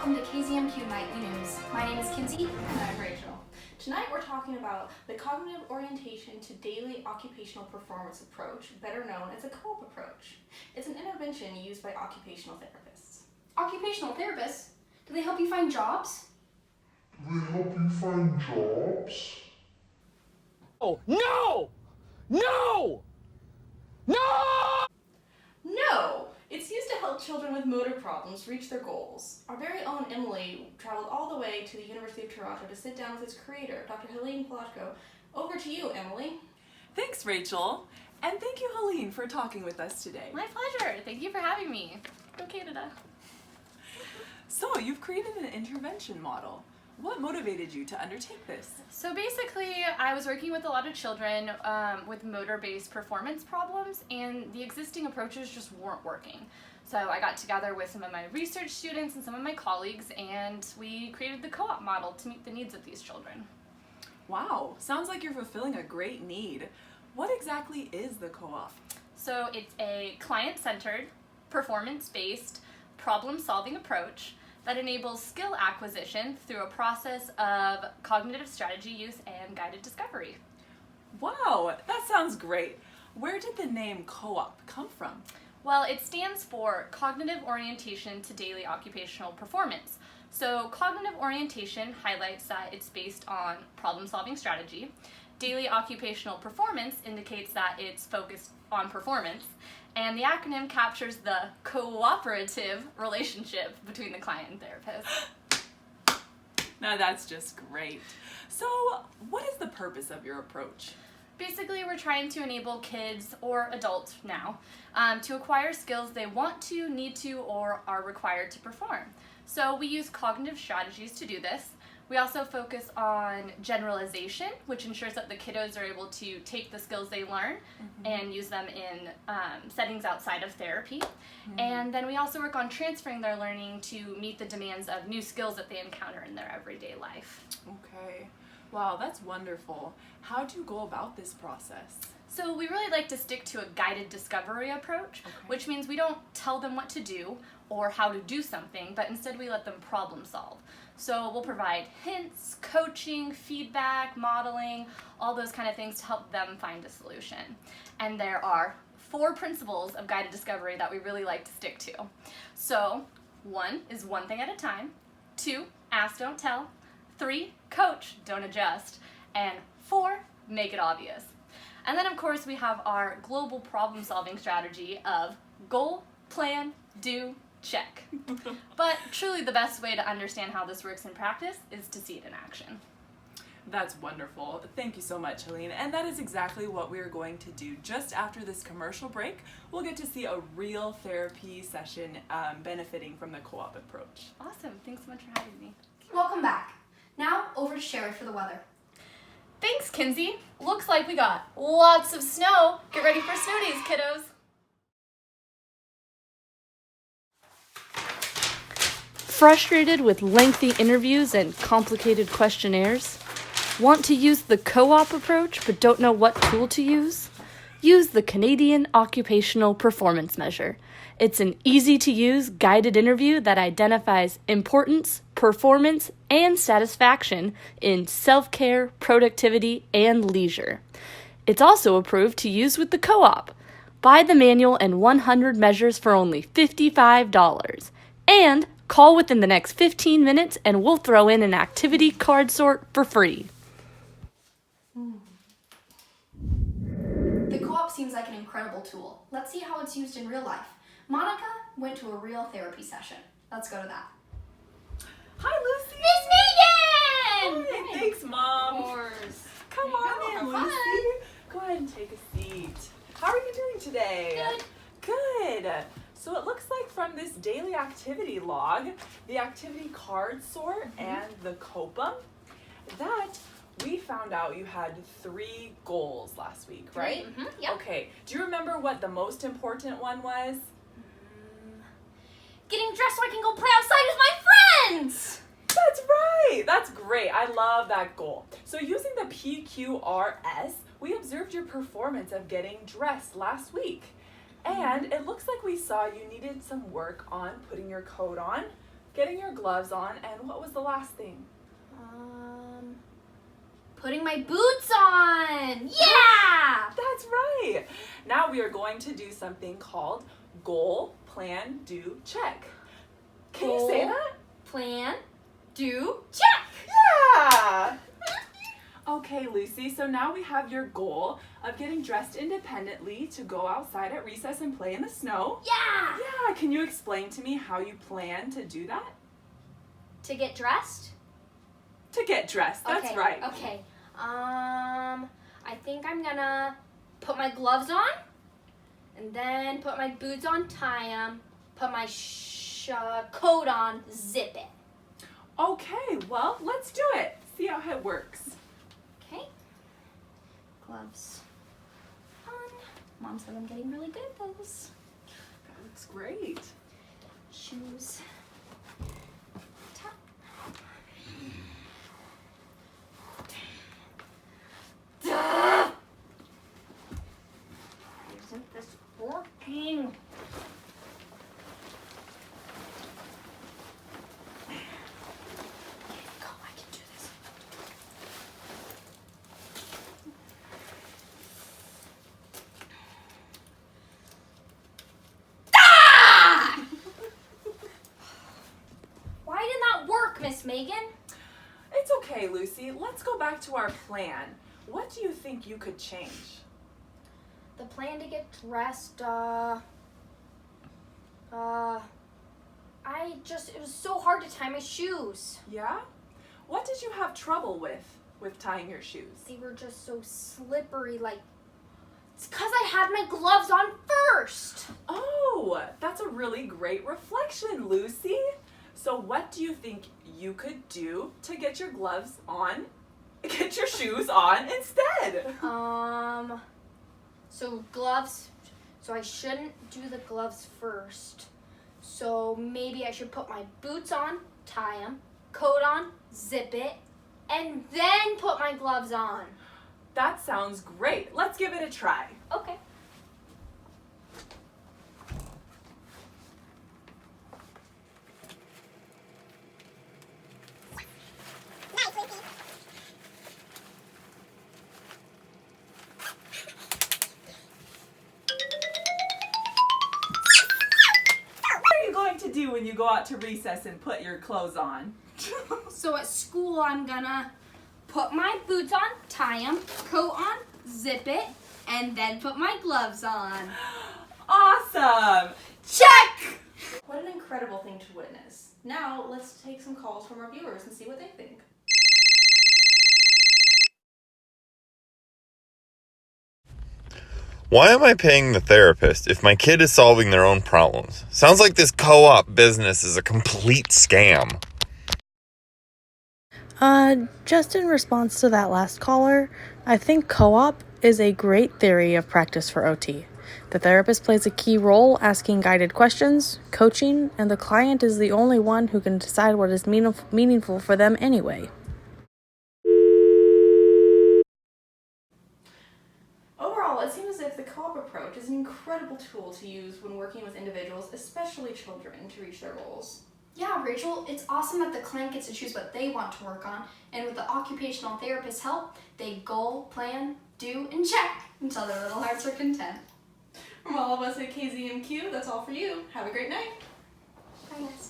welcome to KZMQ Nightly News. My name is Kinsey. And I'm Rachel. Tonight we're talking about the cognitive orientation to daily occupational performance approach, better known as a co-op approach. It's an intervention used by occupational therapists. Occupational therapists? Do they help you find jobs? Oh, no! No! No! No! It's used to help children with motor problems reach their goals. Our very own Emily traveled all the way to the University of Toronto to sit down with its creator, Dr. Helene Palashko. Over to you, Emily. Thanks, Rachel. And thank you, Helene, for talking with us today. My pleasure. Thank you for having me. Go Canada. So, you've created an intervention model. What motivated you to undertake this? So basically, I was working with a lot of children with motor-based performance problems, and the existing approaches just weren't working. So I got together with some of my research students and some of my colleagues, and we created the co-op model to meet the needs of these children. Wow, sounds like you're fulfilling a great need. What exactly is the co-op? So it's a client-centered, performance-based, problem-solving approach that enables skill acquisition through a process of cognitive strategy use and guided discovery. Wow, that sounds great. Where did the name co-op come from? Well, it stands for Cognitive Orientation to Daily Occupational Performance. So cognitive orientation highlights that it's based on problem-solving strategy. Daily occupational performance indicates that it's focused on performance. And the acronym captures the cooperative relationship between the client and therapist. Now that's just great. So, what is the purpose of your approach? Basically, we're trying to enable kids, or adults now, to acquire skills they want to, need to, or are required to perform. So we use cognitive strategies to do this. We also focus on generalization, which ensures that the kiddos are able to take the skills they learn and use them in settings outside of therapy. And then we also work on transferring their learning to meet the demands of new skills that they encounter in their everyday life. Okay. Wow, that's wonderful. How do you go about this process? So we really like to stick to a guided discovery approach, which means we don't tell them what to do or how to do something, but instead we let them problem solve. So we'll provide hints, coaching, feedback, modeling, all those kind of things to help them find a solution. And there are 4 principles of guided discovery that we really like to stick to. So 1 is one thing at a time, 2, ask, don't tell, 3, coach, don't adjust, and 4, make it obvious. And then of course we have our global problem solving strategy of goal, plan, do, check. But truly the best way to understand how this works in practice is to see it in action. That's wonderful. Thank you so much, Helene. And that is exactly what we're going to do. Just after this commercial break, we'll get to see a real therapy session benefiting from the co-op approach. Awesome. Thanks so much for having me. Welcome back. Now over to Sherry for the weather. Thanks, Kinsey. Looks like we got lots of snow. Get ready for snow days, kiddos. Frustrated with lengthy interviews and complicated questionnaires? Want to use the co-op approach but don't know what tool to use? Use the Canadian Occupational Performance Measure. It's an easy-to-use guided interview that identifies importance, performance, and satisfaction in self-care, productivity, and leisure. It's also approved to use with the co-op. Buy the manual and 100 measures for only $55. And call within the next 15 minutes and we'll throw in an activity card sort for free. The co-op seems like an incredible tool. Let's see how it's used in real life. Monica went to a real therapy session. Let's go to that. Hi, Lucy! Miss Megan! Hi, thanks, Mom. Of course. Come on in, have Lucy. Go ahead and take a seat. How are you doing today? Good. So it looks like from this daily activity log, the activity card sort, and the COPA, that we found out you had 3 goals last week, right? Yep. Okay. Do you remember what the most important one was? Getting dressed so I can go play outside with my friends! That's right. That's great. I love that goal. So using the PQRS, we observed your performance of getting dressed last week. And it looks like we saw you needed some work on putting your coat on, getting your gloves on, and what was the last thing? Putting my boots on. Yeah! That's right. Now we are going to do something called goal, plan, do, check. Can you say Goal. that? Plan, do, check. Yeah! Okay, Lucy, so now we have your goal of getting dressed independently to go outside at recess and play in the snow. Yeah! Yeah, can you explain to me how you plan to do that? To get dressed? To get dressed, that's okay, right. Okay. I think I'm gonna put my gloves on, and then put my boots on, tie them, put my coat on, zip it. Okay, well, let's do it. See how it works. Okay. Gloves on. Mom said I'm getting really good at this. That looks great. Shoes. Tie. Duh! Isn't this working? Go, I can do this. Ah! Why did that work, Miss Megan? It's okay, Lucy. Let's go back to our plan. What do you think you could change? The plan to get dressed, it was so hard to tie my shoes. Yeah? What did you have trouble with tying your shoes? They were just so slippery, like, it's because I had my gloves on first. Oh, that's a really great reflection, Lucy. So what do you think you could do to get your gloves on, get your shoes on instead? So gloves, so I shouldn't do the gloves first. So maybe I should put my boots on, tie them, coat on, zip it, and then put my gloves on. That sounds great. Let's give it a try. Okay. What are you going to do when you go out to recess and put your clothes on? So at school, I'm gonna put my boots on, tie them, coat on, zip it, and then put my gloves on. Awesome! Check! What an incredible thing to witness. Now, let's take some calls from our viewers and see what they think. Why am I paying the therapist if my kid is solving their own problems? Sounds like this co-op business is a complete scam. Just in response to that last caller, I think co-op is a great theory of practice for OT. The therapist plays a key role asking guided questions, coaching, and the client is the only one who can decide what is meaningful for them anyway. Overall, it seems as if the co-op approach is an incredible tool to use when working with individuals, especially children, to reach their goals. Yeah, Rachel, it's awesome that the client gets to choose what they want to work on, and with the occupational therapist's help, they goal, plan, do, and check until their little hearts are content. From all of us at KZMQ, that's all for you. Have a great night. Bye, guys.